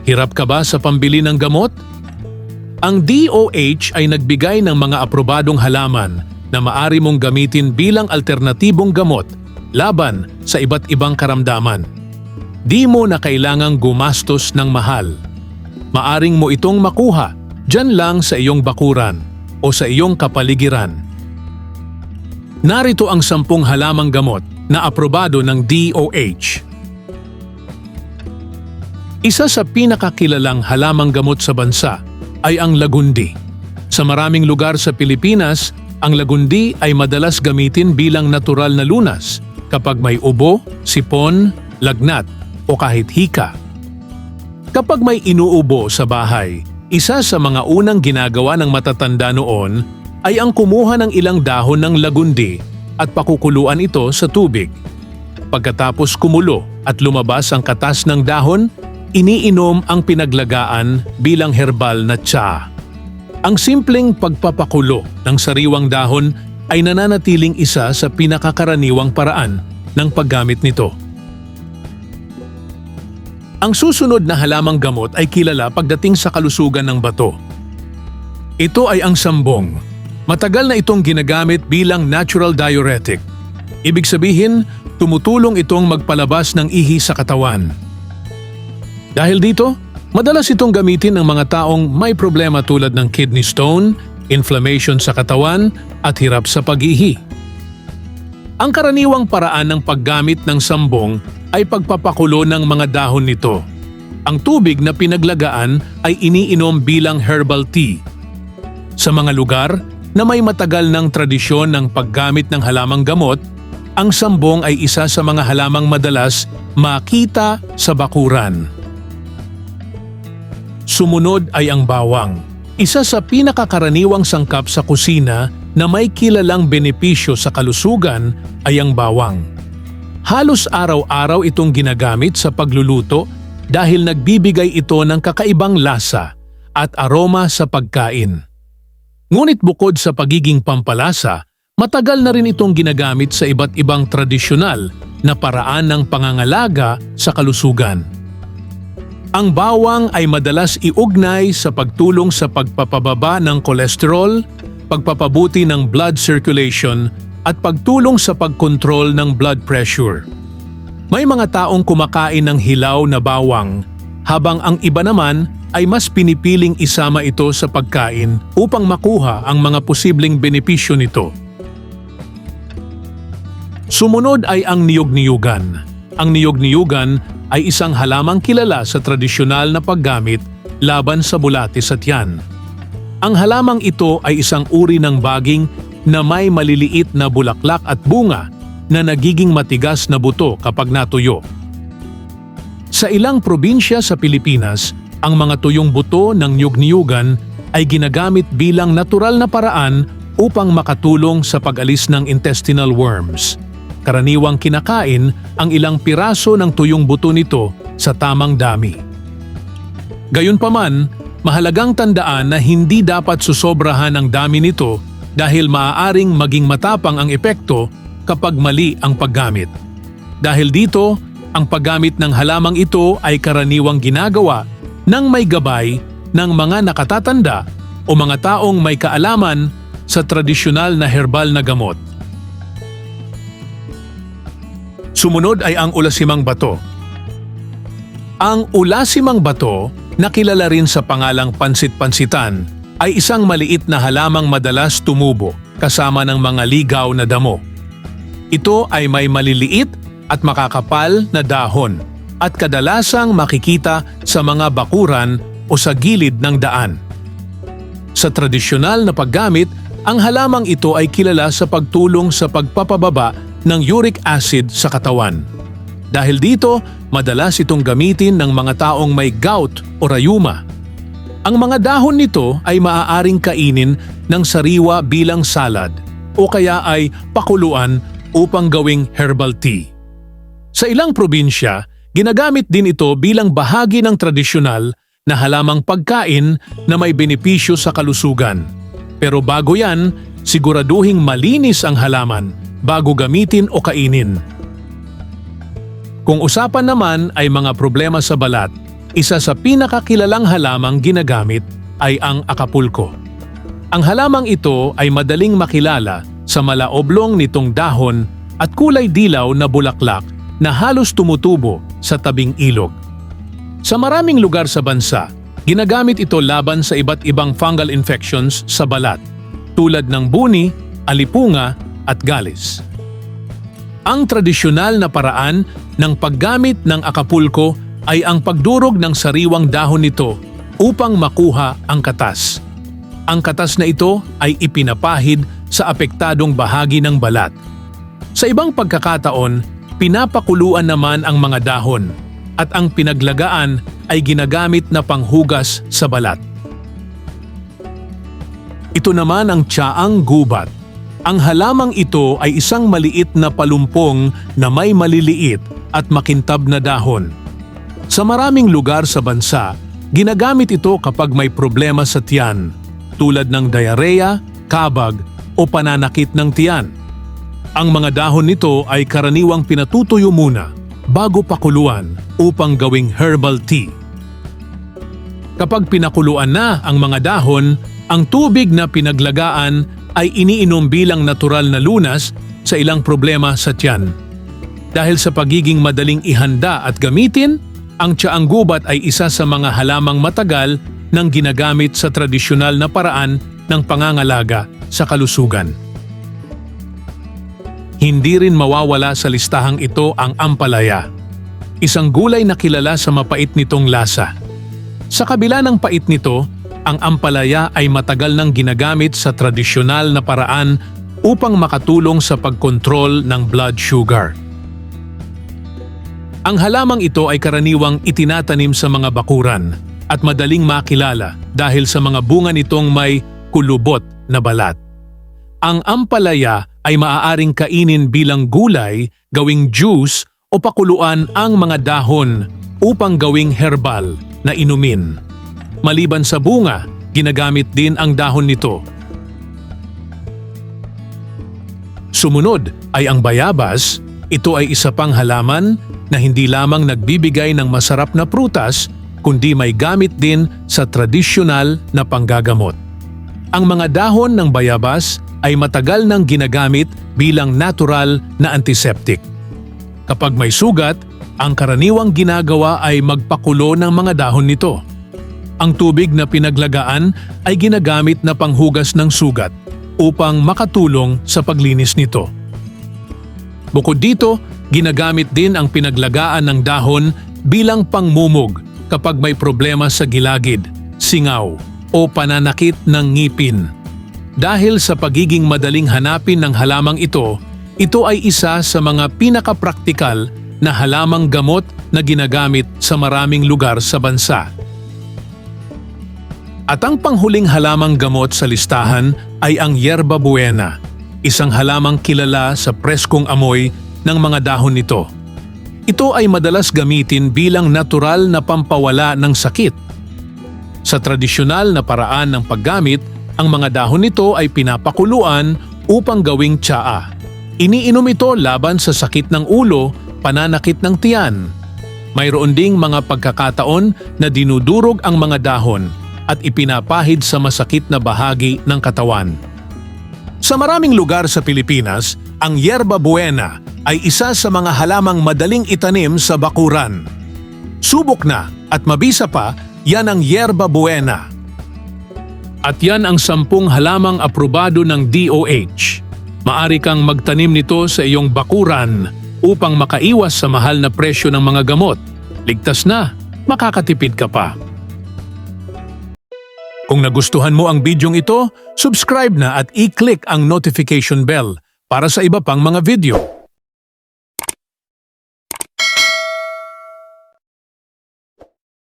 Hirap ka ba sa pambili ng gamot? Ang DOH ay nagbigay ng mga aprobadong halaman na maari mong gamitin bilang alternatibong gamot laban sa iba't ibang karamdaman. Di mo na kailangang gumastos ng mahal. Maaring mo itong makuha dyan lang sa iyong bakuran o sa iyong kapaligiran. Narito ang 10 halamang gamot na aprobado ng DOH. Isa sa pinakakilalang halamang gamot sa bansa ay ang lagundi. Sa maraming lugar sa Pilipinas, ang lagundi ay madalas gamitin bilang natural na lunas kapag may ubo, sipon, lagnat o kahit hika. Kapag may inuubo sa bahay, isa sa mga unang ginagawa ng matatanda noon ay ang kumuha ng ilang dahon ng lagundi at pakukuluan ito sa tubig. Pagkatapos kumulo at lumabas ang katas ng dahon, iniinom ang pinaglagaan bilang herbal na tsa. Ang simpleng pagpapakulo ng sariwang dahon ay nananatiling isa sa pinakakaraniwang paraan ng paggamit nito. Ang susunod na halamang gamot ay kilala pagdating sa kalusugan ng bato. Ito ay ang sambong. Matagal na itong ginagamit bilang natural diuretic. Ibig sabihin, tumutulong itong magpalabas ng ihi sa katawan. Dahil dito, madalas itong gamitin ng mga taong may problema tulad ng kidney stone, inflammation sa katawan, at hirap sa pag-ihi. Ang karaniwang paraan ng paggamit ng sambong ay pagpapakulo ng mga dahon nito. Ang tubig na pinaglagaan ay iniinom bilang herbal tea. Sa mga lugar na may matagal ng tradisyon ng paggamit ng halamang gamot, ang sambong ay isa sa mga halamang madalas makita sa bakuran. Sumunod ay ang bawang. Isa sa pinakakaraniwang sangkap sa kusina na may kilalang benepisyo sa kalusugan ay ang bawang. Halos araw-araw itong ginagamit sa pagluluto dahil nagbibigay ito ng kakaibang lasa at aroma sa pagkain. Ngunit bukod sa pagiging pampalasa, matagal na rin itong ginagamit sa iba't ibang tradisyonal na paraan ng pangangalaga sa kalusugan. Ang bawang ay madalas iugnay sa pagtulong sa pagpapababa ng kolesterol, pagpapabuti ng blood circulation at pagtulong sa pagkontrol ng blood pressure. May mga taong kumakain ng hilaw na bawang, habang ang iba naman ay mas pinipiling isama ito sa pagkain upang makuha ang mga posibleng benepisyo nito. Sumunod ay ang niyog-niyugan. Ang niyog-niyugan ay isang halamang kilala sa tradisyonal na paggamit laban sa bulatis at tiyan. Ang halamang ito ay isang uri ng baging na may maliliit na bulaklak at bunga na nagiging matigas na buto kapag natuyo. Sa ilang probinsya sa Pilipinas, ang mga tuyong buto ng niyog-niyugan ay ginagamit bilang natural na paraan upang makatulong sa pag-alis ng intestinal worms. Karaniwang kinakain ang ilang piraso ng tuyong buto nito sa tamang dami. Gayunpaman, mahalagang tandaan na hindi dapat susobrahan ang dami nito dahil maaaring maging matapang ang epekto kapag mali ang paggamit. Dahil dito, ang paggamit ng halamang ito ay karaniwang ginagawa ng may gabay ng mga nakatatanda o mga taong may kaalaman sa tradisyonal na herbal na gamot. Sumunod ay ang ulasimang bato. Ang ulasimang bato, na kilala rin sa pangalang pansit-pansitan, ay isang maliit na halamang madalas tumubo kasama ng mga ligaw na damo. Ito ay may maliliit at makakapal na dahon at kadalasang makikita sa mga bakuran o sa gilid ng daan. Sa tradisyonal na paggamit, ang halamang ito ay kilala sa pagtulong sa pagpapababa ng uric acid sa katawan. Dahil dito, madalas itong gamitin ng mga taong may gout o rayuma. Ang mga dahon nito ay maaaring kainin ng sariwa bilang salad o kaya ay pakuluan upang gawing herbal tea. Sa ilang probinsya, ginagamit din ito bilang bahagi ng tradisyonal na halamang pagkain na may benepisyo sa kalusugan. Pero bago yan, siguraduhing malinis ang halaman bago gamitin o kainin. Kung usapan naman ay mga problema sa balat, Isa sa pinakakilalang halamang ginagamit ay ang Acapulco. Ang halamang ito ay madaling makilala sa malaoblong nitong dahon at kulay dilaw na bulaklak na halos tumutubo sa tabing ilog. Sa maraming lugar sa bansa, ginagamit ito laban sa iba't ibang fungal infections sa balat, tulad ng buni, alipunga at galis. Ang tradisyonal na paraan ng paggamit ng Acapulco ay ang pagdurog ng sariwang dahon nito upang makuha ang katas. Ang katas na ito ay ipinapahid sa apektadong bahagi ng balat. Sa ibang pagkakataon, pinapakuluan naman ang mga dahon at ang pinaglagaan ay ginagamit na panghugas sa balat. Ito naman ang tsaang gubat. Ang halamang ito ay isang maliit na palumpong na may maliliit at makintab na dahon. Sa maraming lugar sa bansa, ginagamit ito kapag may problema sa tiyan, tulad ng diarrhea, kabag o pananakit ng tiyan. Ang mga dahon nito ay karaniwang pinatutuyo muna bago pakuluan upang gawing herbal tea. Kapag pinakuluan na ang mga dahon, ang tubig na pinaglagaan ay iniinom bilang natural na lunas sa ilang problema sa tiyan. Dahil sa pagiging madaling ihanda at gamitin, ang tsaang gubat ay isa sa mga halamang matagal nang ginagamit sa tradisyonal na paraan ng pangangalaga sa kalusugan. Hindi rin mawawala sa listahang ito ang ampalaya, isang gulay na kilala sa mapait nitong lasa. Sa kabila ng pait nito, ang ampalaya ay matagal nang ginagamit sa tradisyonal na paraan upang makatulong sa pagkontrol ng blood sugar. Ang halamang ito ay karaniwang itinatanim sa mga bakuran at madaling makilala dahil sa mga bunga nitong may kulubot na balat. Ang ampalaya ay maaaring kainin bilang gulay, gawing juice o pakuluan ang mga dahon upang gawing herbal na inumin. Maliban sa bunga, ginagamit din ang dahon nito. Sumunod ay ang bayabas. Ito ay isa pang halaman na hindi lamang nagbibigay ng masarap na prutas, kundi may gamit din sa tradisyonal na panggagamot. Ang mga dahon ng bayabas ay matagal nang ginagamit bilang natural na antiseptic. Kapag may sugat, ang karaniwang ginagawa ay magpakulo ng mga dahon nito. Ang tubig na pinaglagaan ay ginagamit na panghugas ng sugat upang makatulong sa paglinis nito. Bukod dito, ginagamit din ang pinaglagaan ng dahon bilang pangmumog kapag may problema sa gilagid, singaw o pananakit ng ngipin. Dahil sa pagiging madaling hanapin ng halamang ito ay isa sa mga pinakapraktikal na halamang gamot na ginagamit sa maraming lugar sa bansa. At ang panghuling halamang gamot sa listahan ay ang yerba buena, isang halamang kilala sa preskong amoy ng mga dahon nito. Ito ay madalas gamitin bilang natural na pampawala ng sakit. Sa tradisyonal na paraan ng paggamit, ang mga dahon nito ay pinapakuluan upang gawing tsaa. Iniinom ito laban sa sakit ng ulo, pananakit ng tiyan. Mayroon ding mga pagkakataon na dinudurog ang mga dahon at ipinapahid sa masakit na bahagi ng katawan. Sa maraming lugar sa Pilipinas, ang yerba buena ay isa sa mga halamang madaling itanim sa bakuran. Subok na at mabisa pa, yan ang yerba buena. At yan ang 10 halamang aprobado ng DOH. Maari kang magtanim nito sa iyong bakuran upang makaiwas sa mahal na presyo ng mga gamot. Ligtas na, makakatipid ka pa. Kung nagustuhan mo ang bidyong ito, subscribe na at i-click ang notification bell para sa iba pang mga video.